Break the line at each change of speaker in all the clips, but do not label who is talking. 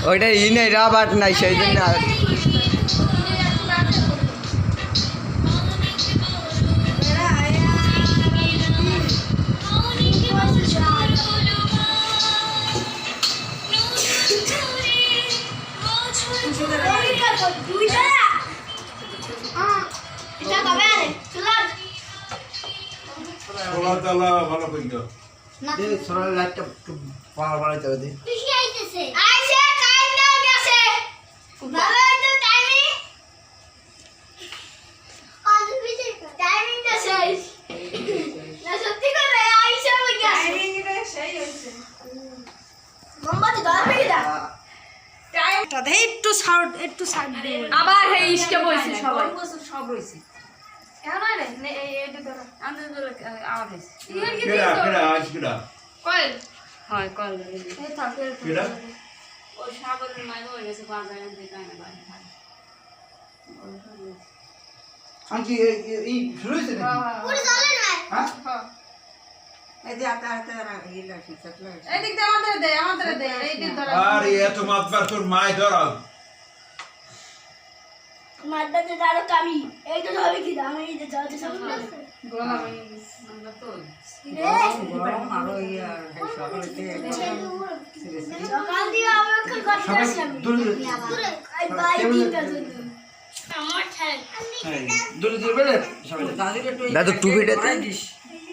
ওইটা ই নাই রাবার নাই সেই জন্য
ভালো কই গো
দে সোনার লাইটটা পাওয়ার বাড়াইতে হবে
খুশি আইতেছে আইছে টাইম দাও গেছে ভালো তো টাইমিং আজ বিজে টাইমিং দা শেষ না সত্যি করে আইছে হয়ে গেছে টাইমিং রে সেই হইছে মোমবাতি ধরবে কি দা
টাইমটা দে একটু সাইড দে
আবার হে ইসকে বইছে সবাই
সব রইছে
কেন রে এইটা ধরো আন্দর ধরো আওয়াজ হইছে
কেডা আজ কেডা
কল হয় কল
এই থাকে
কেডা
ওই সাবলের মাইল হয়ে গেছে বাজারে দিতে না ভাই
আন্টি এই শুরু হইছে নাকি
পুরো চলে না
হ্যাঁ
এই যে আতা আতা ইলা শিখত লাগে এই দিক দে আমাদের দে এই দিক ধর
আরে এত মাতবার তোর মাই ধরাল
মারতে দাঁড়ো কামি এই তো ধরবে কি দা আমি এই যে যাওতে সব
গোলা মাই আমরা তো
গরম আরো ইয়া সকালেতে
সকাল দিয়ে আমরা করতে আসি আমি
দূরে
আই বাই দিটা আমার ছাড়
দূরে দূরে বেলে সবাই
দাদুকে একটু
দাদু টুপিটা দে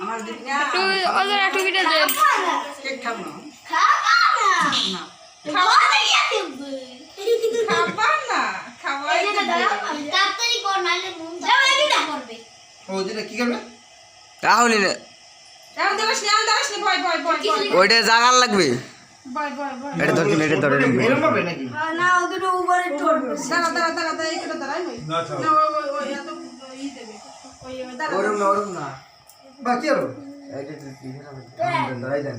আমার দিক না
ওদের একটু ভিডিও দে
কেক খাব না
খাবা
না
না খাওয়া দিয়ে দেব
খাবা না খাওয়া
এই যে দাঁড়াও তাড়াতাড়ি কর নালে মুন যাও এদিকে করবে
ও দিটা কি করবে তাহলে না
এখন দেবস নি বয়
ওইটা জাগার লাগবে
বয়
এটা ধর কিনে এটা ধরে নিবি এরকম হবে নাকি
না ওদের উপরে ঠোঁটবে
দাঁড়া এইটা দাঁড়াই
না ছাড়
না ওই এত ই দেবে ওই দাঁড়া
ওরম না বাকি আরো এটা কি হবে ধরাই দেন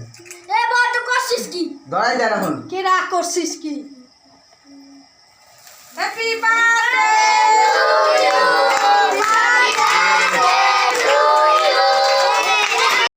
এ বড় করছিস কি
ধরাই দেন এখন
কি রাগ করছিস কি হ্যাপি বার্থডে